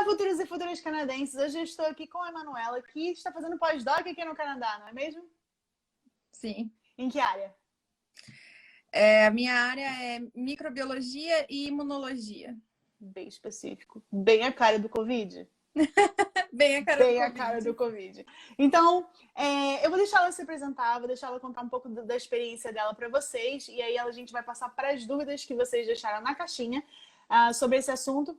Olá, futuros e futuras canadenses. Hoje eu estou aqui com a Emanuela, que está fazendo pós-doc aqui no Canadá, não é mesmo? Sim. Em que área? A minha área é microbiologia e imunologia. Bem específico. Bem a cara do Covid. Bem a cara do Bem a Covid. cara do Covid. Então, eu vou deixar ela se apresentar, vou deixar ela contar um pouco da experiência dela para vocês, e aí a gente vai passar para as dúvidas que vocês deixaram na caixinha sobre esse assunto.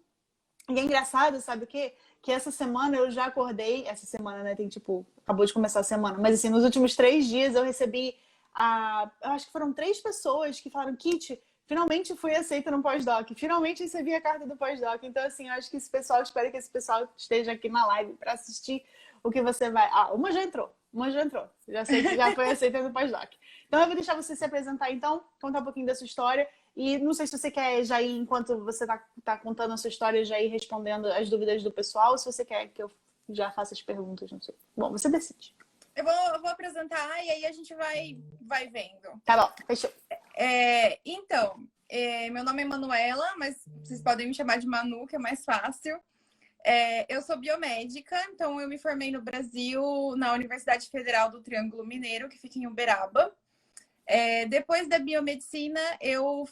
E é engraçado, sabe o quê? Que essa semana eu já acordei, essa semana, né, tem tipo, acabou de começar a semana, mas assim, nos últimos 3 dias eu recebi, eu acho que foram 3 pessoas que falaram, Kit, finalmente fui aceita no pós-doc, finalmente recebi a carta do pós-doc. Então, assim, eu acho que esse pessoal, espero que esse pessoal esteja aqui na live para assistir o que você vai... uma já entrou, já sei que já foi aceita no pós-doc. Então, eu vou deixar você se apresentar, então, contar um pouquinho da sua história. E não sei se você quer já ir, enquanto você tá contando a sua história, já ir respondendo as dúvidas do pessoal, ou se você quer que eu já faça as perguntas, não sei. Bom, você decide. Eu vou apresentar e aí a gente vai vendo. Tá bom, fechou. Então, meu nome é Manuela, mas vocês podem me chamar de Manu, que é mais fácil. Eu sou biomédica, então eu me formei no Brasil, na Universidade Federal do Triângulo Mineiro, que fica em Uberaba. Depois da biomedicina, eu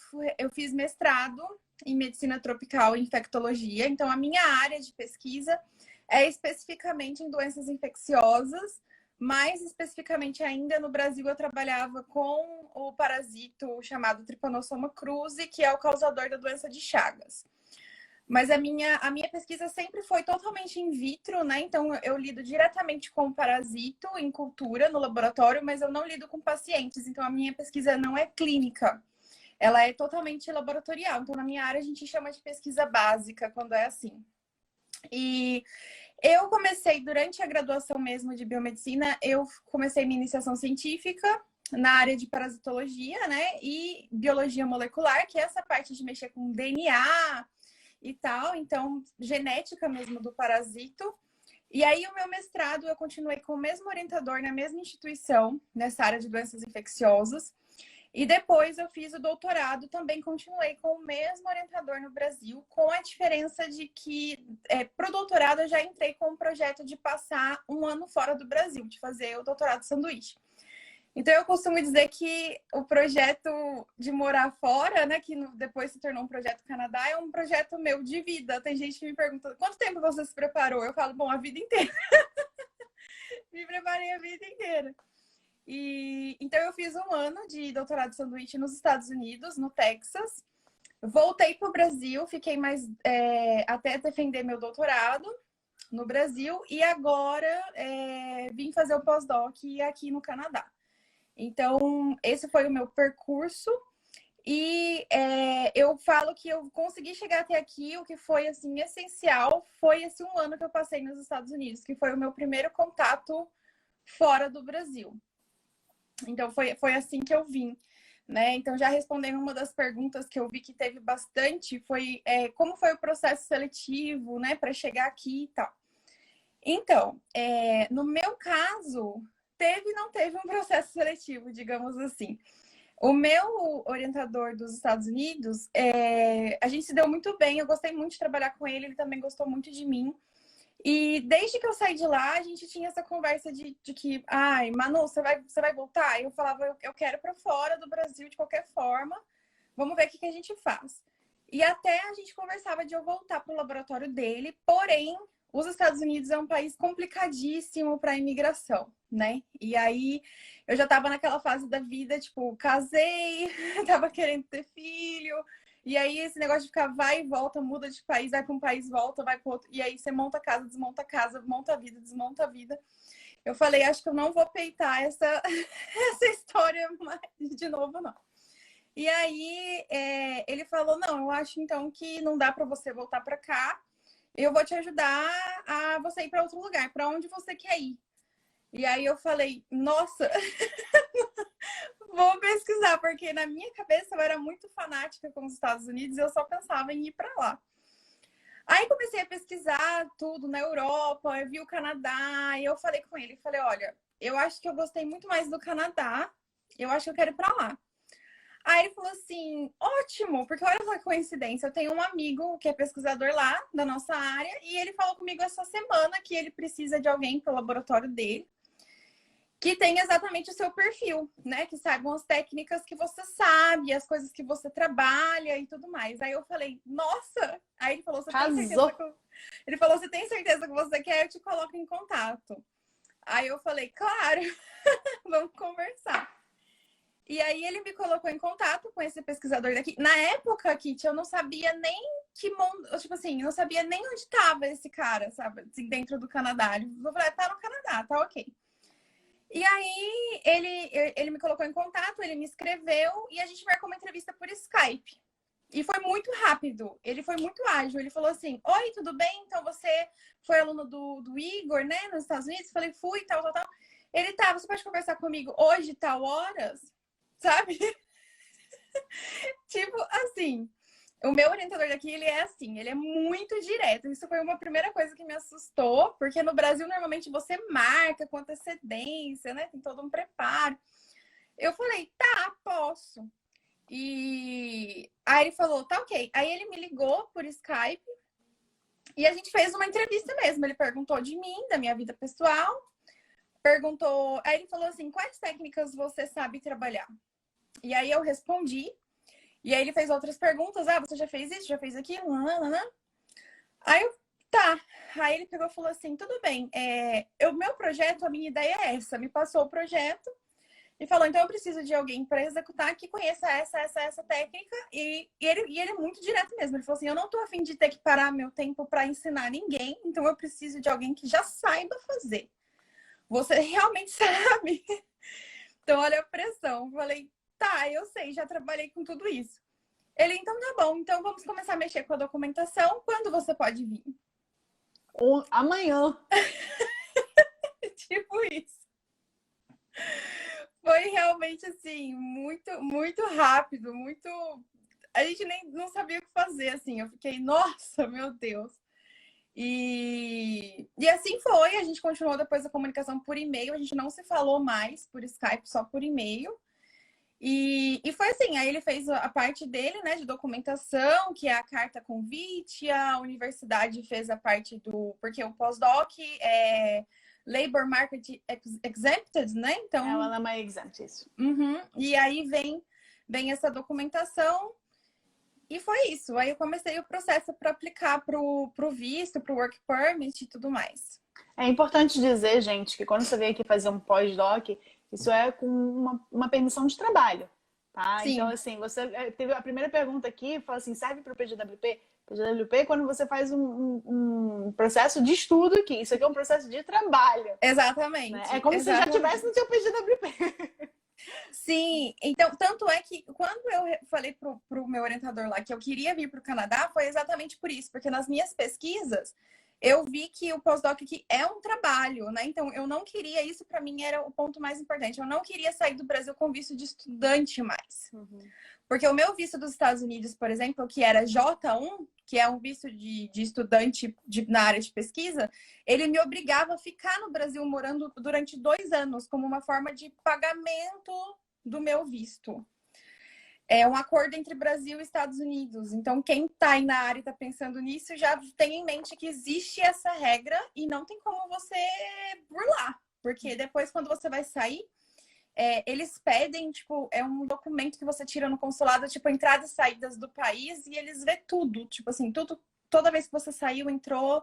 fiz mestrado em medicina tropical e infectologia. Então, a minha área de pesquisa é especificamente em doenças infecciosas, mais especificamente ainda no Brasil eu trabalhava com o parasito chamado Trypanosoma cruzi, que é o causador da doença de Chagas. Mas a minha pesquisa sempre foi totalmente in vitro, né? Então, eu lido diretamente com o parasito em cultura, no laboratório, mas eu não lido com pacientes. Então, a minha pesquisa não é clínica. Ela é totalmente laboratorial. Então, na minha área, a gente chama de pesquisa básica, quando é assim. E eu comecei, durante a graduação mesmo de biomedicina, eu comecei minha iniciação científica na área de parasitologia, né? E biologia molecular, que é essa parte de mexer com DNA e tal, então genética mesmo do parasito. E aí o meu mestrado eu continuei com o mesmo orientador na mesma instituição, nessa área de doenças infecciosas. E depois eu fiz o doutorado, também continuei com o mesmo orientador no Brasil, com a diferença de que para o doutorado eu já entrei com um projeto de passar um ano fora do Brasil, de fazer o doutorado sanduíche. Então, eu costumo dizer que o projeto de morar fora, né, que depois se tornou um projeto Canadá, é um projeto meu de vida. Tem gente que me pergunta, quanto tempo você se preparou? Eu falo, bom, a vida inteira. Me preparei a vida inteira. Então, eu fiz um ano de doutorado de sanduíche nos Estados Unidos, no Texas. Voltei para o Brasil, fiquei mais até defender meu doutorado no Brasil. E agora vim fazer o pós-doc aqui no Canadá. Então, esse foi o meu percurso e eu falo que eu consegui chegar até aqui, o que foi, assim, essencial foi esse um ano que eu passei nos Estados Unidos, que foi o meu primeiro contato fora do Brasil. Então, foi assim que eu vim, né? Então, já respondendo uma das perguntas que eu vi que teve bastante, foi como foi o processo seletivo, né, para chegar aqui e tal. Então, no meu caso... teve e não teve um processo seletivo, digamos assim. O meu orientador dos Estados Unidos, a gente se deu muito bem, eu gostei muito de trabalhar com ele, ele também gostou muito de mim. E desde que eu saí de lá, a gente tinha essa conversa de que, ai, Manu, você vai voltar? Eu falava, eu quero para fora do Brasil de qualquer forma, vamos ver o que a gente faz. E até a gente conversava de eu voltar para o laboratório dele, porém, os Estados Unidos é um país complicadíssimo para a imigração, né? E aí eu já estava naquela fase da vida, tipo, casei, estava querendo ter filho, e aí esse negócio de ficar vai e volta, muda de país, vai para um país, volta, vai para outro, e aí você monta casa, monta a vida, desmonta a vida. Eu falei, acho que eu não vou peitar essa história de novo, não. E aí ele falou, não, eu acho então que não dá para você voltar para cá, eu vou te ajudar a você ir para outro lugar, para onde você quer ir. E aí eu falei, nossa, vou pesquisar, porque na minha cabeça eu era muito fanática com os Estados Unidos e eu só pensava em ir para lá. Aí comecei a pesquisar tudo na Europa, eu vi o Canadá, e eu falei com ele, falei, olha, eu acho que eu gostei muito mais do Canadá, eu acho que eu quero ir para lá. Aí ele falou assim, ótimo, porque olha só que coincidência, eu tenho um amigo que é pesquisador lá da nossa área e ele falou comigo essa semana que ele precisa de alguém para o laboratório dele que tem exatamente o seu perfil, né? Que saibam as técnicas que você sabe, as coisas que você trabalha e tudo mais. Aí eu falei, nossa! Aí ele falou, você tem certeza que Ele falou, você tem certeza que você quer? Eu te coloco em contato. Aí eu falei, claro, vamos conversar. E aí ele me colocou em contato com esse pesquisador daqui. Na época, Kit, eu não sabia nem que mundo, tipo assim, não sabia nem onde estava esse cara, sabe? Assim, dentro do Canadá. Eu falei, tá no Canadá, tá ok. E aí ele me colocou em contato, ele me escreveu e a gente marcou uma entrevista por Skype. E foi muito rápido, ele foi muito ágil. Ele falou assim, oi, tudo bem? Então você foi aluno do Igor, né, nos Estados Unidos? Eu falei, fui, tal, tal, tal. Ele, tá, você pode conversar comigo hoje, tal horas? Sabe? Tipo assim, o meu orientador daqui, ele é assim, ele é muito direto. Isso foi uma primeira coisa que me assustou, porque no Brasil, normalmente, você marca com antecedência, né? Tem todo um preparo. Eu falei, tá, posso. E aí ele falou, tá ok. Aí ele me ligou por Skype e a gente fez uma entrevista mesmo. Ele perguntou de mim, da minha vida pessoal, perguntou... Aí ele falou assim, quais técnicas você sabe trabalhar? E aí eu respondi. E aí ele fez outras perguntas. Ah, você já fez isso? Já fez aquilo? Aí eu, tá. Aí ele pegou e falou assim, tudo bem. O meu projeto, a minha ideia é essa. Me passou o projeto e falou, então eu preciso de alguém para executar que conheça essa técnica. E ele é muito direto mesmo. Ele falou assim, eu não tô a fim de ter que parar meu tempo para ensinar ninguém. Então eu preciso de alguém que já saiba fazer. Você realmente sabe? Então olha a pressão. Eu falei, tá, eu sei, já trabalhei com tudo isso. Ele, então tá bom, então vamos começar a mexer com a documentação. Quando você pode vir? Amanhã. Tipo isso. Foi realmente assim, muito, muito rápido, muito. A gente nem não sabia o que fazer, assim. Eu fiquei, nossa, meu Deus. E assim foi, a gente continuou depois a comunicação por e-mail, a gente não se falou mais por Skype, só por e-mail. E foi assim, aí ele fez a parte dele, né, de documentação, que é a carta convite, a universidade fez a parte do... Porque o pós-doc é Labor Market Exempted, né? Então... É o LMI Exempt, isso. E aí vem essa documentação e foi isso. Aí eu comecei o processo para aplicar para o visto, para o Work Permit e tudo mais. É importante dizer, gente, que quando você vem aqui fazer um pós-doc, isso é com uma permissão de trabalho, tá? Sim. Então, assim, você teve a primeira pergunta aqui, fala assim, serve para o PGWP? PGWP é quando você faz um processo de estudo aqui. Isso aqui é um processo de trabalho. Exatamente. Né? É como se você já estivesse no seu PGWP. Sim, então, tanto é que quando eu falei pro meu orientador lá que eu queria vir para o Canadá, foi exatamente por isso, porque nas minhas pesquisas eu vi que o pós-doc aqui é um trabalho, né? Então, eu não queria, isso para mim era o ponto mais importante, eu não queria sair do Brasil com visto de estudante mais. Porque o meu visto dos Estados Unidos, por exemplo, que era J1, que é um visto de estudante na área de pesquisa, ele me obrigava a ficar no Brasil morando durante 2 anos, como uma forma de pagamento do meu visto. É um acordo entre Brasil e Estados Unidos. Então, quem está aí na área e está pensando nisso, já tem em mente que existe essa regra e não tem como você burlar. Porque depois, quando você vai sair, eles pedem, tipo, é um documento que você tira no consulado, tipo, entradas e saídas do país, e eles vê tudo, tipo assim, tudo, toda vez que você saiu, entrou,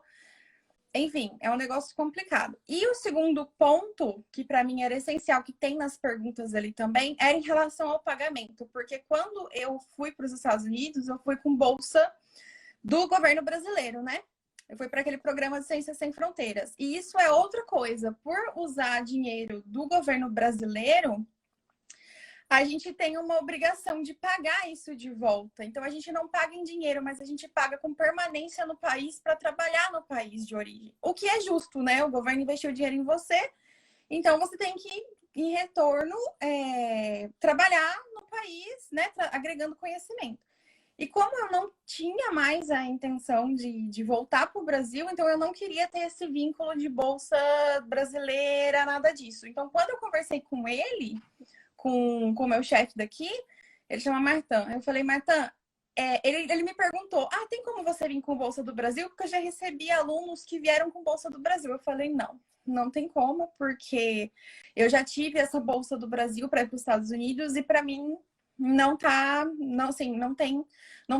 enfim, é um negócio complicado. E o segundo ponto, que para mim era essencial, que tem nas perguntas ali também, era em relação ao pagamento, porque quando eu fui para os Estados Unidos, eu fui com bolsa do governo brasileiro, né? Eu fui para aquele programa de Ciências Sem Fronteiras. E isso é outra coisa. Por usar dinheiro do governo brasileiro, a gente tem uma obrigação de pagar isso de volta. Então, a gente não paga em dinheiro, mas a gente paga com permanência no país para trabalhar no país de origem. O que é justo, né? O governo investiu dinheiro em você, então você tem que, em retorno, trabalhar no país, né? Agregando conhecimento. E como eu não tinha mais a intenção de voltar para o Brasil, então eu não queria ter esse vínculo de bolsa brasileira, nada disso. Então, quando eu conversei com ele, com o meu chefe daqui, Ele chama Martin. Eu falei, Martin, ele me perguntou, tem como você vir com Bolsa do Brasil? Porque eu já recebi alunos que vieram com Bolsa do Brasil. Eu falei, não tem como, porque eu já tive essa Bolsa do Brasil para ir para os Estados Unidos e para mim não tá, não, assim, não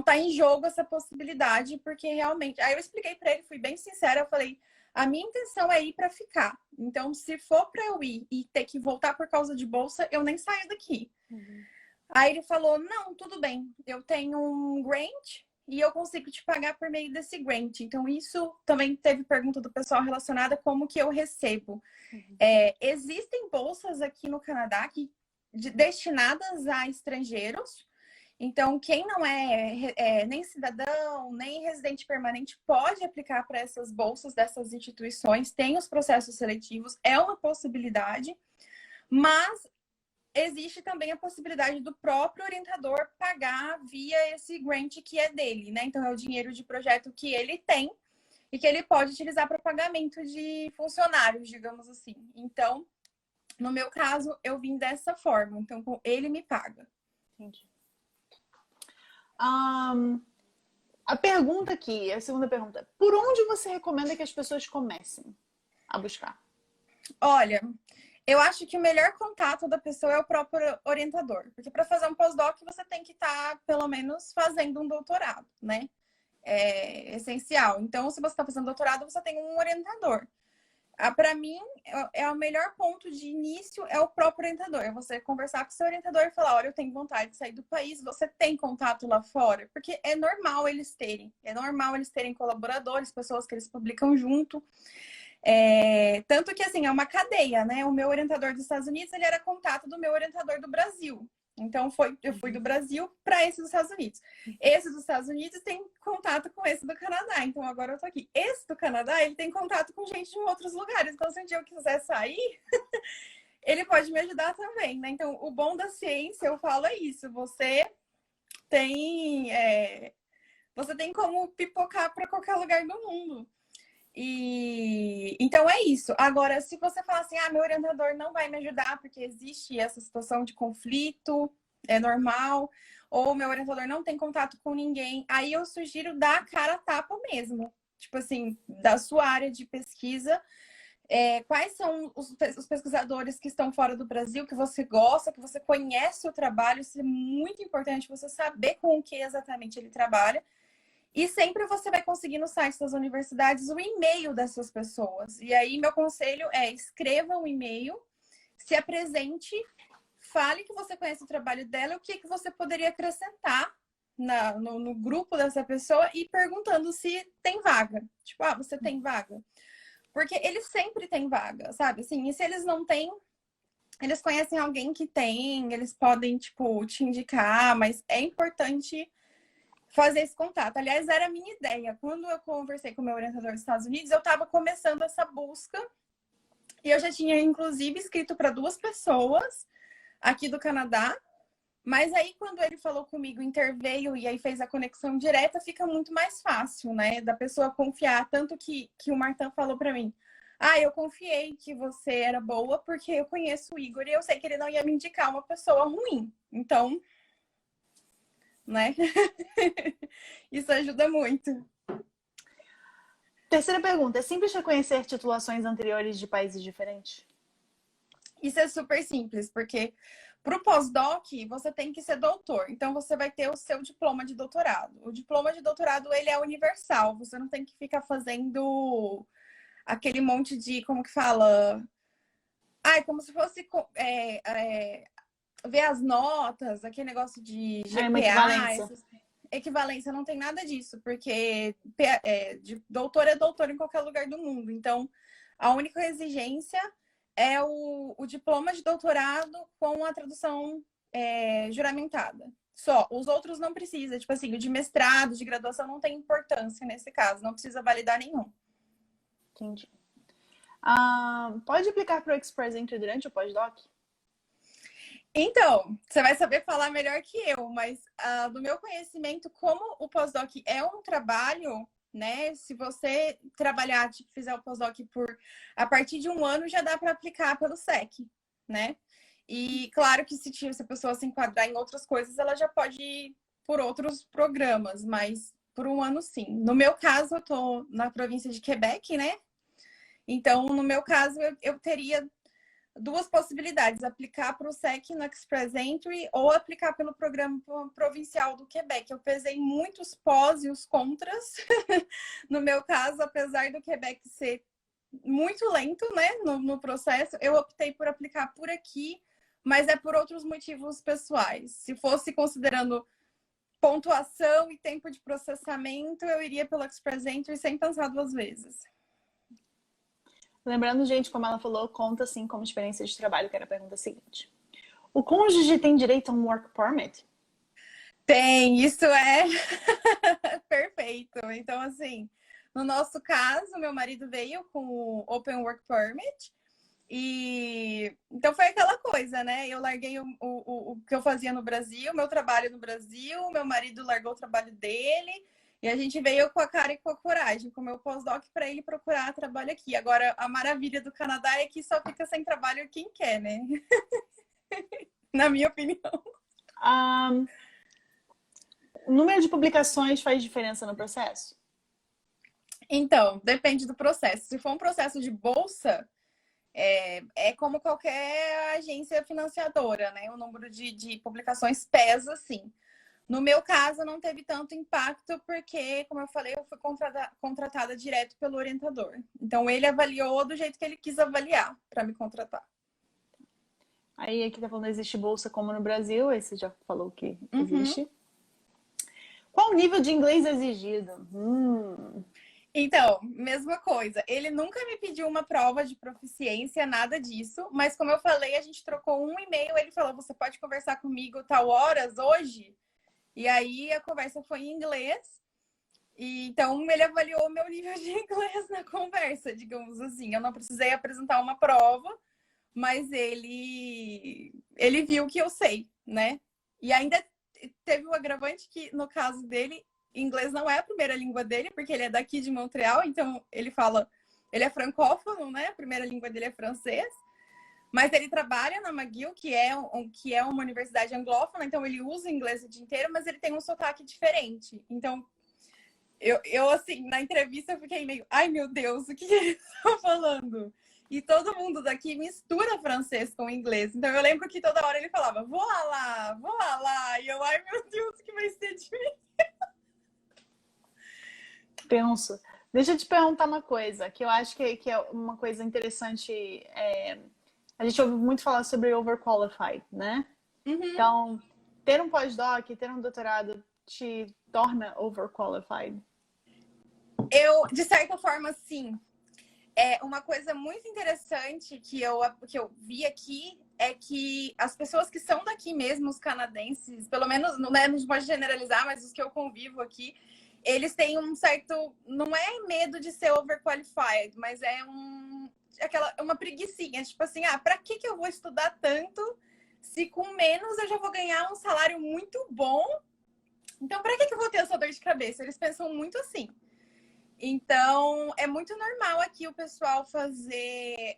tá em jogo essa possibilidade, porque realmente... Aí eu expliquei para ele, fui bem sincera, eu falei, a minha intenção é ir para ficar. Então, se for para eu ir e ter que voltar por causa de bolsa, eu nem saio daqui. Uhum. Aí ele falou, não, tudo bem, eu tenho um grant e eu consigo te pagar por meio desse grant. Então, isso também teve pergunta do pessoal relacionada a como que eu recebo. Uhum. Existem bolsas aqui no Canadá destinadas a estrangeiros. Então, quem não é nem cidadão, nem residente permanente, pode aplicar para essas bolsas dessas instituições. Tem os processos seletivos, é uma possibilidade. Mas existe também a possibilidade do próprio orientador pagar via esse grant que é dele, né? Então, é o dinheiro de projeto que ele tem e que ele pode utilizar para pagamento de funcionários, digamos assim. Então, no meu caso, eu vim dessa forma. Então, ele me paga. Entendi. A pergunta aqui, a segunda pergunta. Por onde você recomenda que as pessoas comecem a buscar? Olha, eu acho que o melhor contato da pessoa é o próprio orientador. Porque para fazer um pós-doc, você tem que estar, pelo menos, fazendo um doutorado, né? É essencial. Então, se você está fazendo doutorado, você tem um orientador. Para mim, o melhor ponto de início é o próprio orientador. É você conversar com o seu orientador e falar, olha, eu tenho vontade de sair do país, você tem contato lá fora? Porque é normal eles terem. É normal eles terem colaboradores, pessoas que eles publicam junto. Tanto que, assim, é uma cadeia, né? O meu orientador dos Estados Unidos, ele era contato do meu orientador do Brasil. Então, eu fui do Brasil para esse dos Estados Unidos. Esse dos Estados Unidos tem contato com esse do Canadá. Então, agora eu tô aqui. Esse do Canadá, ele tem contato com gente de outros lugares. Então, se um dia eu quiser sair, ele pode me ajudar também, né? Então, o bom da ciência, eu falo, é isso. Você tem como pipocar para qualquer lugar do mundo. Então é isso. Agora, se você falar assim, meu orientador não vai me ajudar porque existe essa situação de conflito, é normal, ou meu orientador não tem contato com ninguém, aí eu sugiro dar a cara a tapa mesmo. Tipo assim, da sua área de pesquisa, quais são os pesquisadores que estão fora do Brasil, que você gosta, que você conhece o trabalho, isso é muito importante você saber com o que exatamente ele trabalha. E sempre você vai conseguir no site das universidades o e-mail dessas pessoas. E aí, meu conselho é escreva um e-mail, se apresente, fale que você conhece o trabalho dela, o que você poderia acrescentar no grupo dessa pessoa e perguntando se tem vaga. Tipo, você tem vaga? Porque eles sempre têm vaga, sabe? Assim, e se eles não têm, eles conhecem alguém que tem, eles podem, tipo, te indicar, mas é importante fazer esse contato. Aliás, era a minha ideia. Quando eu conversei com o meu orientador dos Estados Unidos, eu estava começando essa busca e eu já tinha, inclusive, escrito para 2 pessoas aqui do Canadá. Mas aí, quando ele falou comigo, interveio e aí fez a conexão direta, fica muito mais fácil, né? Da pessoa confiar. Tanto que o Martin falou para mim, eu confiei que você era boa porque eu conheço o Igor e eu sei que ele não ia me indicar uma pessoa ruim. Então, né? Isso ajuda muito. Terceira pergunta. É simples reconhecer titulações anteriores de países diferentes? Isso é super simples, porque para o pós-doc, você tem que ser doutor. Então, você vai ter o seu diploma de doutorado. O diploma de doutorado, ele é universal. Você não tem que ficar fazendo aquele monte de, como que fala? Como se fosse ver as notas, aquele negócio de GPA. Equivalência, não tem nada disso, porque doutor é doutor em qualquer lugar do mundo. Então, a única exigência é o diploma de doutorado com a tradução juramentada. Só. Os outros não precisa. Tipo assim, o de mestrado, de graduação, não tem importância nesse caso. Não precisa validar nenhum. Entendi. Pode aplicar para o Express Entry durante o pós-doc? Então, você vai saber falar melhor que eu, mas do meu conhecimento, como o pós-doc é um trabalho, né? Se você trabalhar, fizer o pós-doc a partir de 1 ano, já dá para aplicar pelo SEC, né? E claro que se a pessoa se enquadrar em outras coisas, ela já pode ir por outros programas, mas por um ano sim. No meu caso, eu tô na província de Quebec, né? Então, no meu caso, eu teria duas possibilidades: aplicar para o SEC no Express Entry ou aplicar pelo programa provincial do Quebec. Eu pesei muitos pós e os contras. No meu caso, apesar do Quebec ser muito lento, né, no processo, eu optei por aplicar por aqui, mas é por outros motivos pessoais. Se fosse considerando pontuação e tempo de processamento, eu iria pelo Express Entry sem pensar duas vezes. Lembrando, gente, como ela falou, conta assim como experiência de trabalho, que era a pergunta seguinte. O cônjuge tem direito a um work permit? Tem, isso é perfeito. Então, assim, no nosso caso, meu marido veio com o Open Work Permit. E então foi aquela coisa, né? Eu larguei o que eu fazia no Brasil, meu trabalho no Brasil, meu marido largou o trabalho dele, e a gente veio com a cara e com a coragem, com o meu pós-doc para ele procurar trabalho aqui. Agora, a maravilha do Canadá é que só fica sem trabalho quem quer, né? Na minha opinião. O número de publicações faz diferença no processo? Então, depende do processo. Se for um processo de bolsa, é como qualquer agência financiadora, né? O número de publicações pesa, sim. No meu caso, não teve tanto impacto porque, como eu falei, eu fui contratada direto pelo orientador. Então, ele avaliou do jeito que ele quis avaliar para me contratar. Aí aqui tá falando existe bolsa como no Brasil, aí você já falou que existe. Qual o nível de inglês exigido? Então, mesma coisa. Ele nunca me pediu uma prova de proficiência, nada disso. Mas como eu falei, a gente trocou um e-mail. Ele falou, você pode conversar comigo tal horas hoje? E aí a conversa foi em inglês. E então ele avaliou o meu nível de inglês na conversa, digamos assim. Eu não precisei apresentar uma prova, mas ele viu que eu sei, né? E ainda teve o agravante que, no caso dele, inglês não é a primeira língua dele, porque ele é daqui de Montreal, então ele é francófono, né? A primeira língua dele é francês. Mas ele trabalha na McGill, que é uma universidade anglófona, então ele usa inglês o dia inteiro, mas ele tem um sotaque diferente. Então, eu assim, na entrevista eu fiquei meio, ai meu Deus, o que eles estão falando? E todo mundo daqui mistura francês com inglês. Então eu lembro que toda hora ele falava, vou lá. E eu, ai meu Deus, o que vai ser de mim? Penso. Deixa eu te perguntar uma coisa, que eu acho que é uma coisa interessante. A gente ouve muito falar sobre overqualified, né? Então, ter um pós-doc, ter um doutorado te torna overqualified? De certa forma, sim. Uma coisa muito interessante que eu vi aqui é que as pessoas que são daqui mesmo, os canadenses, pelo menos, não é, a gente pode generalizar, mas os que eu convivo aqui, eles têm um certo, não é medo de ser overqualified, mas é uma preguicinha, tipo assim, pra que eu vou estudar tanto se com menos eu já vou ganhar um salário muito bom? Então, pra que eu vou ter essa dor de cabeça? Eles pensam muito assim. Então, é muito normal aqui o pessoal fazer,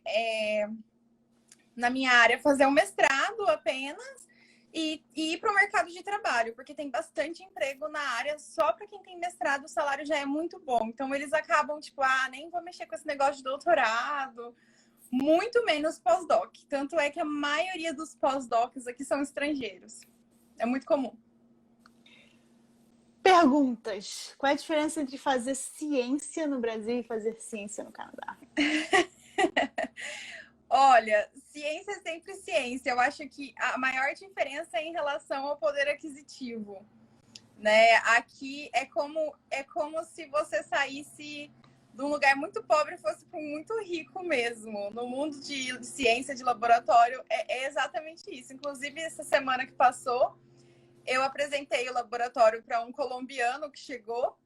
na minha área, fazer um mestrado apenas e ir para o mercado de trabalho, porque tem bastante emprego na área, só para quem tem mestrado o salário já é muito bom. Então, eles acabam, tipo, nem vou mexer com esse negócio de doutorado, muito menos pós-doc. Tanto é que a maioria dos pós-docs aqui são estrangeiros. É muito comum. Perguntas. Qual é a diferença entre fazer ciência no Brasil e fazer ciência no Canadá? Olha, ciência é sempre ciência. Eu acho que a maior diferença é em relação ao poder aquisitivo, né? Aqui é como se você saísse de um lugar muito pobre e fosse para um muito rico mesmo. No mundo de ciência de laboratório é exatamente isso. Inclusive, essa semana que passou, eu apresentei o laboratório para um colombiano que chegou.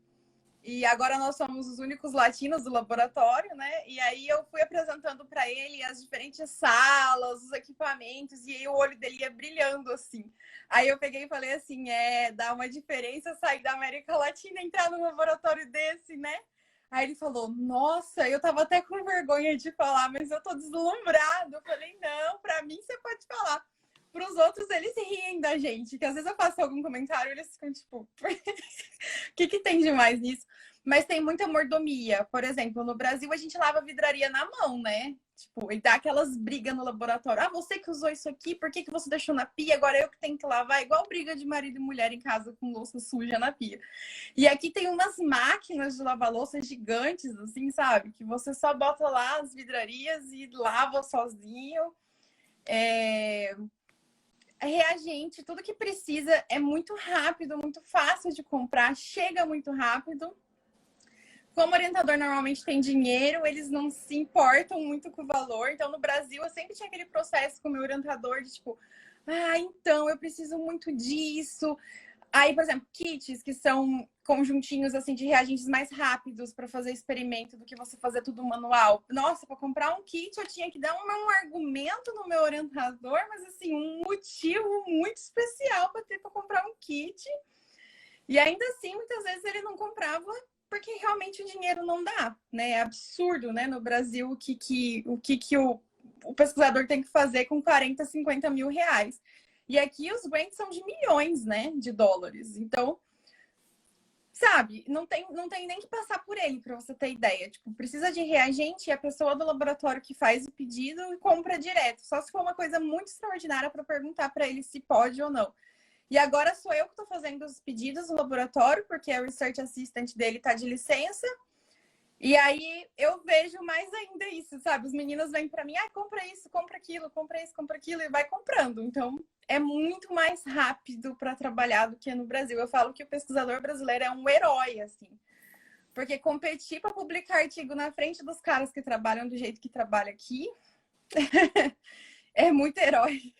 E agora nós somos os únicos latinos do laboratório, né? E aí eu fui apresentando para ele as diferentes salas, os equipamentos, e aí o olho dele ia brilhando, assim. Aí eu peguei e falei assim, dá uma diferença sair da América Latina e entrar num laboratório desse, né? Aí ele falou, nossa, eu tava até com vergonha de falar, mas eu tô deslumbrado. Eu falei, não, para mim você pode falar. pros outros, eles riem da gente. Que às vezes eu faço algum comentário e eles ficam tipo, o que tem de mais nisso? Mas tem muita mordomia. Por exemplo, no Brasil a gente lava a vidraria na mão, né? Tipo, e dá aquelas brigas no laboratório. Ah, você que usou isso aqui, por que você deixou na pia? Agora eu que tenho que lavar. Igual briga de marido e mulher em casa com louça suja na pia. E aqui tem umas máquinas de lavar louça gigantes, assim, sabe? Que você só bota lá as vidrarias e lava sozinho. Reagente, tudo que precisa é muito rápido, muito fácil de comprar, chega muito rápido. Como orientador normalmente tem dinheiro, eles não se importam muito com o valor. Então, no Brasil, eu sempre tinha aquele processo com o meu orientador de tipo, ah, então eu preciso muito disso. Aí, por exemplo, kits, que são conjuntinhos assim de reagentes mais rápidos para fazer experimento do que você fazer tudo manual. Nossa, para comprar um kit eu tinha que dar um argumento no meu orientador, mas assim, um motivo muito especial para ter para comprar um kit. E ainda assim, muitas vezes ele não comprava porque realmente o dinheiro não dá, né? É absurdo, né? No Brasil, o pesquisador tem que fazer com 40, 50 mil reais. E aqui os grants são de milhões, né? De dólares. Então, sabe, não tem nem que passar por ele, para você ter ideia. Tipo, precisa de reagente e a pessoa do laboratório que faz o pedido e compra direto. Só se for uma coisa muito extraordinária para perguntar para ele se pode ou não. E agora sou eu que estou fazendo os pedidos no laboratório, porque a Research Assistant dele está de licença. E aí eu vejo mais ainda isso, sabe? Os meninos vêm para mim, ah, compra isso, compra aquilo, compra isso, compra aquilo, e vai comprando. Então, é muito mais rápido para trabalhar do que no Brasil. Eu falo que o pesquisador brasileiro é um herói, assim. Porque competir para publicar artigo na frente dos caras que trabalham do jeito que trabalha aqui é muito herói.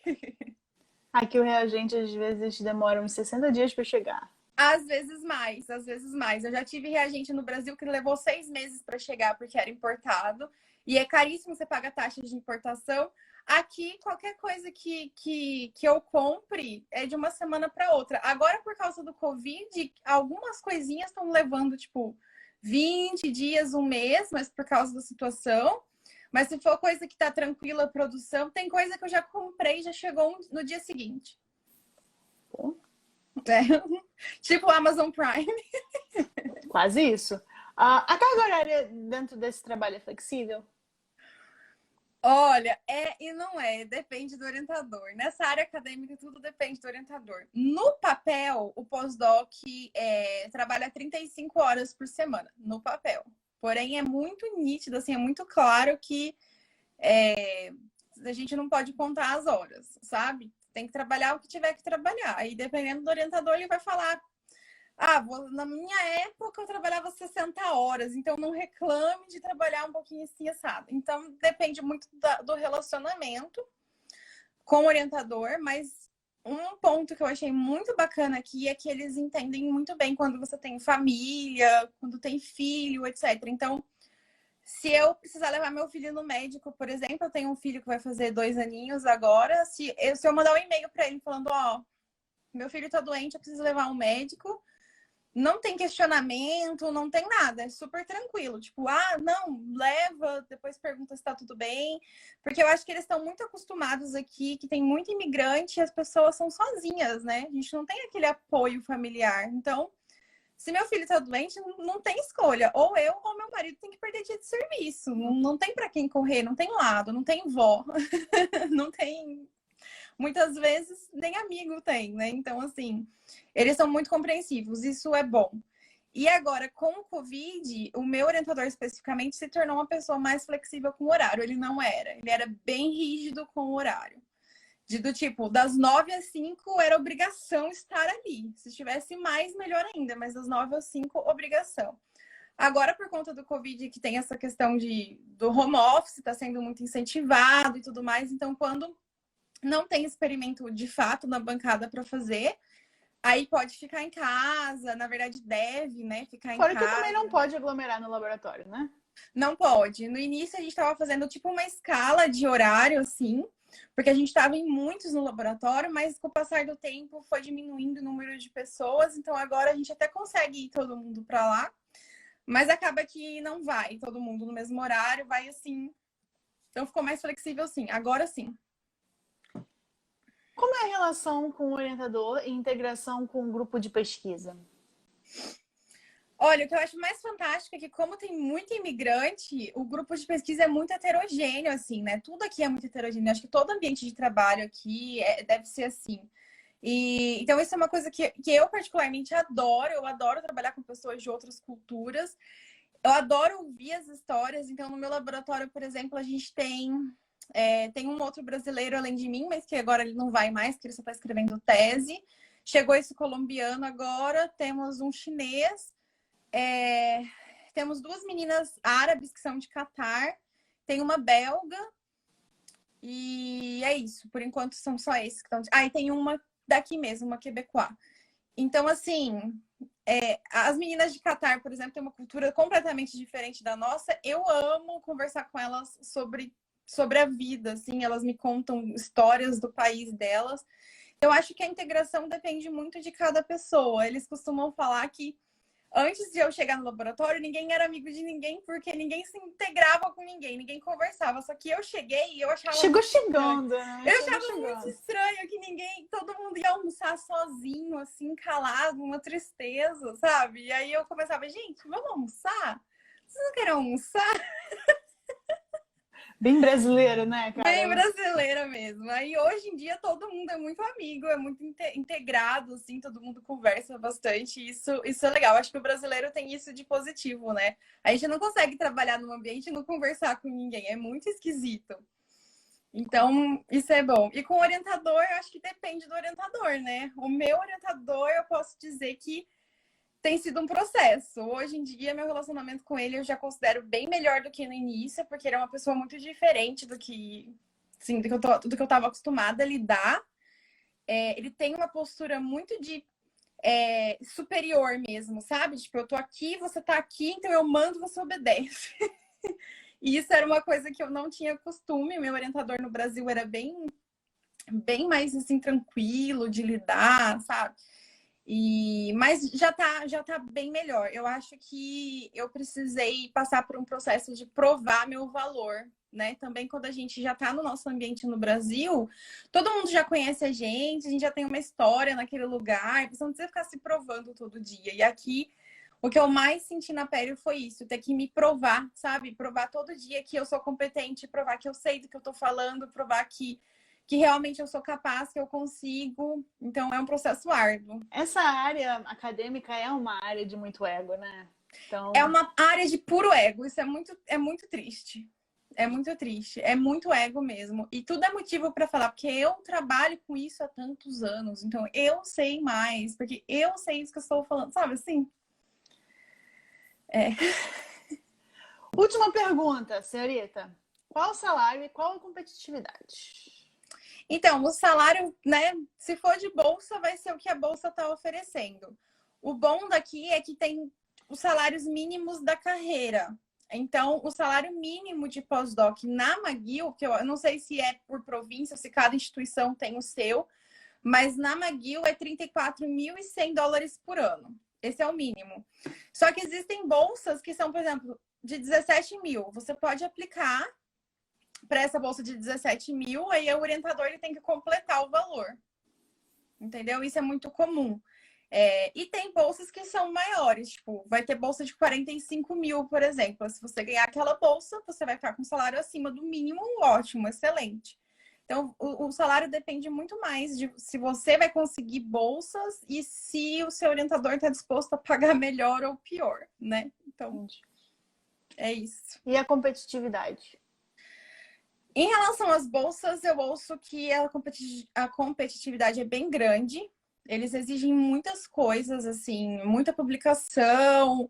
Aqui o reagente às vezes demora uns 60 dias para chegar. Às vezes mais, às vezes mais. Eu já tive reagente no Brasil que levou 6 meses para chegar porque era importado. E é caríssimo, você paga taxa de importação. Aqui, qualquer coisa que eu compre é de uma semana para outra. Agora, por causa do Covid, algumas coisinhas estão levando, tipo, 20 dias, um mês, mas por causa da situação. Mas se for coisa que está tranquila a produção, tem coisa que eu já comprei e já chegou no dia seguinte. Pô. É. Tipo o Amazon Prime. Quase isso. A carga horária dentro desse trabalho é flexível? Olha, é e não é, depende do orientador. Nessa área acadêmica, tudo depende do orientador. No papel, o pós-doc trabalha 35 horas por semana, no papel. Porém, é muito nítido, assim, é muito claro que a gente não pode contar as horas, sabe? Tem que trabalhar o que tiver que trabalhar. Aí, dependendo do orientador, ele vai falar: ah, na minha época eu trabalhava 60 horas, então não reclame de trabalhar um pouquinho assim, assado. Então, depende muito do relacionamento com o orientador, mas um ponto que eu achei muito bacana aqui é que eles entendem muito bem quando você tem família, quando tem filho, etc. Então, se eu precisar levar meu filho no médico, por exemplo, eu tenho um filho que vai fazer 2 aninhos agora, se eu mandar um e-mail para ele falando, ó, meu filho tá doente, eu preciso levar um médico, não tem questionamento, não tem nada, é super tranquilo. Tipo, ah, não, leva, depois pergunta se tá tudo bem. Porque eu acho que eles estão muito acostumados aqui, que tem muito imigrante e as pessoas são sozinhas, né? A gente não tem aquele apoio familiar. Então, se meu filho tá doente, não tem escolha. Ou eu ou meu marido tem que perder dia de serviço. Não tem para quem correr, não tem lado, não tem vó, não tem. Muitas vezes nem amigo tem, né? Então, assim, eles são muito compreensivos, isso é bom. E agora, com o Covid, o meu orientador especificamente se tornou uma pessoa mais flexível com o horário. Ele não era, ele era bem rígido com o horário. Do tipo, das 9 às 5 era obrigação estar ali. Se tivesse mais, melhor ainda, mas das 9 às 5, obrigação. Agora, por conta do Covid, que tem essa questão do home office, está sendo muito incentivado e tudo mais, então quando não tem experimento de fato na bancada para fazer, aí pode ficar em casa, na verdade deve, né, ficar em casa. Fora que também não pode aglomerar no laboratório, né? Não pode. No início a gente estava fazendo tipo uma escala de horário, assim, porque a gente estava em muitos no laboratório, mas com o passar do tempo foi diminuindo o número de pessoas, então agora a gente até consegue ir todo mundo para lá, mas acaba que não vai todo mundo no mesmo horário, vai assim. Então ficou mais flexível, sim. Agora sim. Como é a relação com o orientador e integração com o grupo de pesquisa? Olha, o que eu acho mais fantástico é que, como tem muito imigrante, o grupo de pesquisa é muito heterogêneo, assim, né? Tudo aqui é muito heterogêneo. Acho que todo ambiente de trabalho aqui deve ser assim. E, então, isso é uma coisa que eu particularmente adoro. Eu adoro trabalhar com pessoas de outras culturas. Eu adoro ouvir as histórias. Então, no meu laboratório, por exemplo, a gente tem um outro brasileiro além de mim, mas que agora ele não vai mais, que ele só está escrevendo tese. Chegou esse colombiano agora. Temos um chinês. Temos duas meninas árabes que são de Catar. Tem uma belga. E é isso. Por enquanto, são só esses que estão... E tem uma daqui mesmo, uma quebecois. Então, assim, as meninas de Catar, por exemplo, têm uma cultura completamente diferente da nossa. Eu amo conversar com elas sobre a vida, assim. Elas me contam histórias do país delas. Eu acho que a integração depende muito de cada pessoa. Eles costumam falar que antes de eu chegar no laboratório, ninguém era amigo de ninguém, porque ninguém se integrava com ninguém, ninguém conversava. Só que eu cheguei e eu achava Chegou muito estranho. chegando, né? Eu Chegou achava muito chegando. estranho que todo mundo ia almoçar sozinho, assim, calado, uma tristeza, sabe? E aí eu começava, gente, vamos almoçar? Vocês não querem almoçar? Bem brasileiro, né, Bem cara? brasileira mesmo. Aí hoje em dia todo mundo é muito amigo, é muito integrado, assim, todo mundo conversa bastante. Isso é legal. Acho que o brasileiro tem isso de positivo, né? A gente não consegue trabalhar num ambiente e não conversar com ninguém. É muito esquisito. Então, isso é bom. E com o orientador, eu acho que depende do orientador, né? O meu orientador, eu posso dizer que tem sido um processo. Hoje em dia, meu relacionamento com ele eu já considero bem melhor do que no início, porque ele é uma pessoa muito diferente do que, assim, do que eu estava acostumada a lidar. Ele tem uma postura muito de superior mesmo, sabe? Tipo, eu tô aqui, você tá aqui, então eu mando, você obedece. E isso era uma coisa que eu não tinha costume. Meu orientador no Brasil era bem mais assim tranquilo de lidar, sabe? Mas já tá bem melhor. Eu acho que eu precisei passar por um processo de provar meu valor, né? Também quando a gente já tá no nosso ambiente no Brasil, todo mundo já conhece a gente já tem uma história naquele lugar, você não precisa ficar se provando todo dia. E aqui, o que eu mais senti na pele foi isso, ter que me provar, sabe? Provar todo dia que eu sou competente, provar que eu sei do que eu tô falando, provar que realmente eu sou capaz, que eu consigo. Então, é um processo árduo. Essa área acadêmica é uma área de muito ego, né? É Então, uma área de puro ego. Isso é muito triste. É muito triste. É muito ego mesmo. E tudo é motivo para falar, porque eu trabalho com isso há tantos anos. Então, eu sei mais, porque eu sei isso que eu estou falando. Sabe assim? última pergunta, senhorita. Qual o salário e qual a competitividade? Então, o salário, né? Se for de bolsa, vai ser o que a bolsa está oferecendo. O bom daqui é que tem os salários mínimos da carreira. Então, o salário mínimo de pós-doc na McGill, que eu não sei se é por província, se cada instituição tem o seu, mas na McGill é $34.100 por ano. Esse é o mínimo. Só que existem bolsas que são, por exemplo, de 17 mil. Você pode aplicar para essa bolsa de 17 mil, aí o orientador ele tem que completar o valor. Entendeu? Isso é muito comum. E tem bolsas que são maiores, tipo, vai ter bolsa de 45 mil, por exemplo. Se você ganhar aquela bolsa, você vai ficar com um salário acima do mínimo, ótimo, excelente. Então, o salário depende muito mais de se você vai conseguir bolsas e se o seu orientador está disposto a pagar melhor ou pior, né? Então, é isso. E a competitividade? Em relação às bolsas, eu ouço que a competitividade é bem grande. Eles exigem muitas coisas, assim, muita publicação,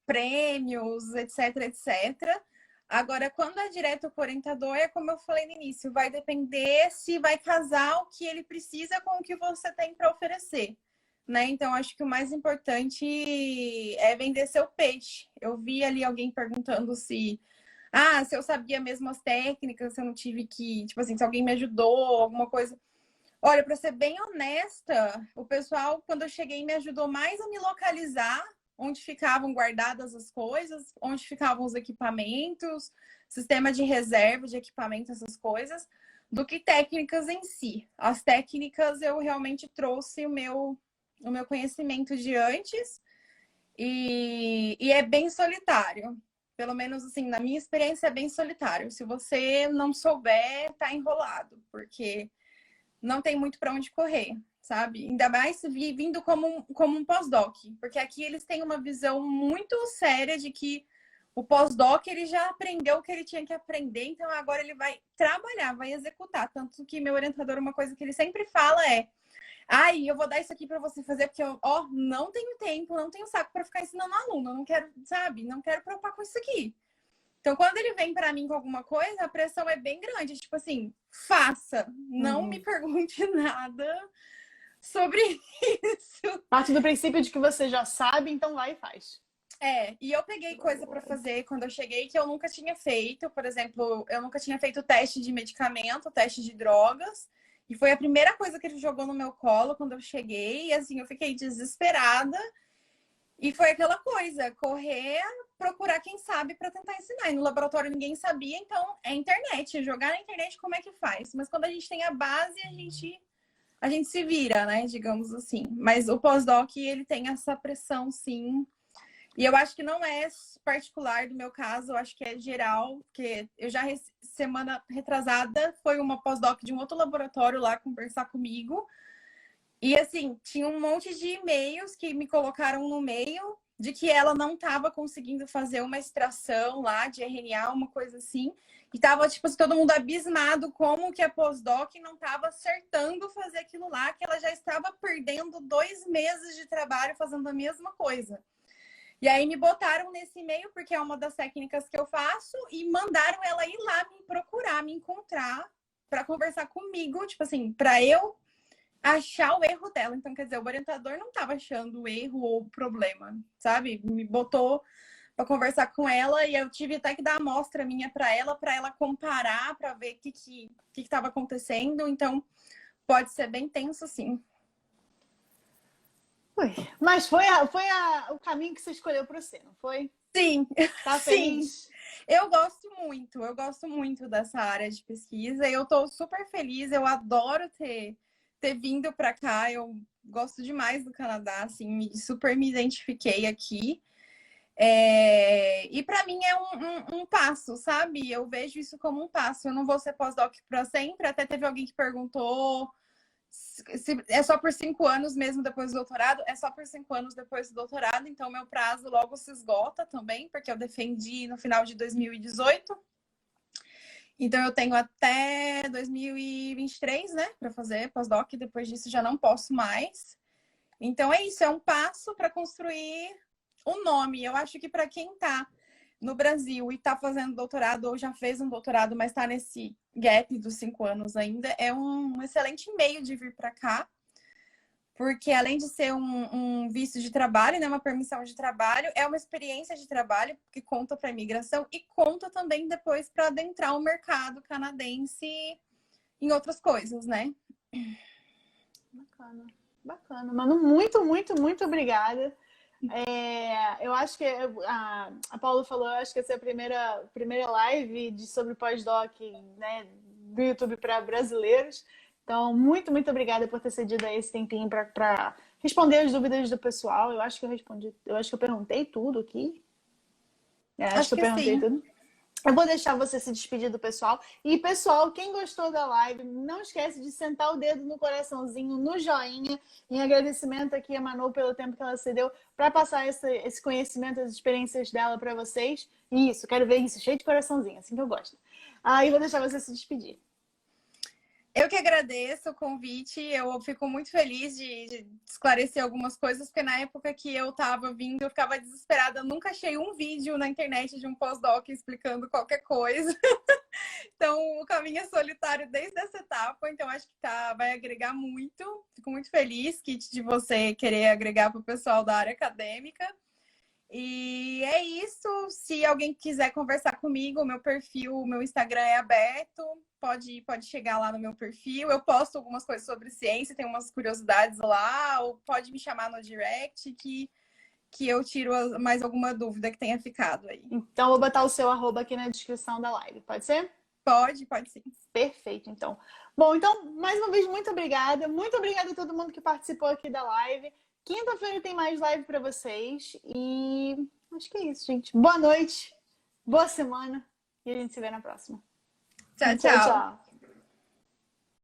prêmios, etc, etc. Agora, quando é direto com o orientador, é como eu falei no início, vai depender se vai casar o que ele precisa com o que você tem para oferecer, né? Então, acho que o mais importante é vender seu peixe. Eu vi ali alguém perguntando se eu sabia mesmo as técnicas, se eu não tive que, tipo assim, se alguém me ajudou, alguma coisa. Olha, para ser bem honesta, o pessoal, quando eu cheguei, me ajudou mais a me localizar onde ficavam guardadas as coisas, onde ficavam os equipamentos, sistema de reserva de equipamento, essas coisas, do que técnicas em si. As técnicas eu realmente trouxe o meu conhecimento de antes e é bem solitário. Pelo menos, assim, na minha experiência é bem solitário. Se você não souber, tá enrolado, porque não tem muito para onde correr, sabe? Ainda mais vindo como um pós-doc, porque aqui eles têm uma visão muito séria de que o pós-doc ele já aprendeu o que ele tinha que aprender, então agora ele vai trabalhar, vai executar. Tanto que meu orientador, uma coisa que ele sempre fala é: ai, eu vou dar isso aqui para você fazer, porque eu, ó, não tenho tempo, não tenho saco para ficar ensinando aluno, eu não quero, sabe? Não quero preocupar com isso aqui. Então, quando ele vem para mim com alguma coisa, a pressão é bem grande. Tipo assim, faça, não me pergunte nada sobre isso. Parte do princípio de que você já sabe, então vai e faz. E eu peguei coisa para fazer quando eu cheguei que eu nunca tinha feito. Por exemplo, eu nunca tinha feito teste de medicamento, teste de drogas. E foi a primeira coisa que ele jogou no meu colo quando eu cheguei. E assim, eu fiquei desesperada. E foi aquela coisa, correr, procurar quem sabe para tentar ensinar. E no laboratório ninguém sabia, então é internet. Jogar na internet como é que faz? Mas quando a gente tem a base, a gente se vira, né? Digamos assim. Mas o pós-doc, ele tem essa pressão, sim. E eu acho que não é particular do meu caso, eu acho que é geral, porque eu já, semana retrasada, foi uma pós-doc de um outro laboratório lá conversar comigo. E assim, tinha um monte de e-mails que me colocaram no meio de que ela não estava conseguindo fazer uma extração lá de RNA, uma coisa assim. E tava, tipo, todo mundo abismado como que a pós-doc não estava acertando fazer aquilo lá, que ela já estava perdendo 2 meses de trabalho fazendo a mesma coisa. E aí me botaram nesse e-mail, porque é uma das técnicas que eu faço, e mandaram ela ir lá me procurar, me encontrar, para conversar comigo, tipo assim, para eu achar o erro dela. Então, quer dizer, o orientador não estava achando o erro ou o problema, sabe? Me botou para conversar com ela e eu tive até que dar a amostra minha para ela comparar, para ver o que estava acontecendo. Então, pode ser bem tenso, sim. Mas foi o caminho que você escolheu para você, não foi? Sim, Tá feliz? sim. Eu gosto muito dessa área de pesquisa. Eu tô super feliz, eu adoro ter vindo para cá. Eu gosto demais do Canadá, assim, super me identifiquei aqui. E para mim é um passo, sabe? Eu vejo isso como um passo. Eu não vou ser pós-doc para sempre. Até teve alguém que perguntou se é só por 5 anos mesmo depois do doutorado. É só por 5 anos depois do doutorado. Então, meu prazo logo se esgota também, porque eu defendi no final de 2018. Então, eu tenho até 2023, né, para fazer pós-doc. Depois disso, já não posso mais. Então, é isso. É um passo para construir o nome. Eu acho que para quem está no Brasil e está fazendo doutorado ou já fez um doutorado, mas está nesse gap dos 5 anos ainda, é um excelente meio de vir para cá. Porque além de ser um visto de trabalho, né, uma permissão de trabalho, é uma experiência de trabalho que conta para a imigração e conta também depois para adentrar o mercado canadense em outras coisas, né? Bacana, bacana. Manu, muito, muito, muito obrigada. Eu acho que a Paula falou, eu acho que essa é a primeira live sobre pós-doc, né, do YouTube para brasileiros. Então, muito, muito obrigada por ter cedido aí esse tempinho para responder as dúvidas do pessoal. Eu acho que eu respondi, eu acho que eu perguntei tudo aqui. Acho que eu perguntei tudo. Eu vou deixar você se despedir do pessoal. E, pessoal, quem gostou da live, não esquece de sentar o dedo no coraçãozinho, no joinha, em agradecimento aqui a Manu pelo tempo que ela cedeu para passar esse conhecimento, as experiências dela para vocês. Isso, quero ver isso, cheio de coraçãozinho, assim que eu gosto. E vou deixar você se despedir. Eu que agradeço o convite, eu fico muito feliz de esclarecer algumas coisas, porque na época que eu estava vindo, eu ficava desesperada, eu nunca achei um vídeo na internet de um pós-doc explicando qualquer coisa. Então, o caminho é solitário desde essa etapa, então acho que vai agregar muito. Fico muito feliz, Kit, de você querer agregar para o pessoal da área acadêmica. E é isso. Se alguém quiser conversar comigo, o meu perfil, o meu Instagram é aberto. Pode chegar lá no meu perfil. Eu posto algumas coisas sobre ciência, tem umas curiosidades lá. Ou pode me chamar no direct que eu tiro mais alguma dúvida que tenha ficado aí. Então, vou botar o seu arroba aqui na descrição da live. Pode ser? Pode sim. Perfeito, então. Bom, então, mais uma vez, muito obrigada. Muito obrigada a todo mundo que participou aqui da live. Quinta-feira tem mais live para vocês. E acho que é isso, gente. Boa noite, boa semana e a gente se vê na próxima. Tchau, Tchau, tchau. tchau.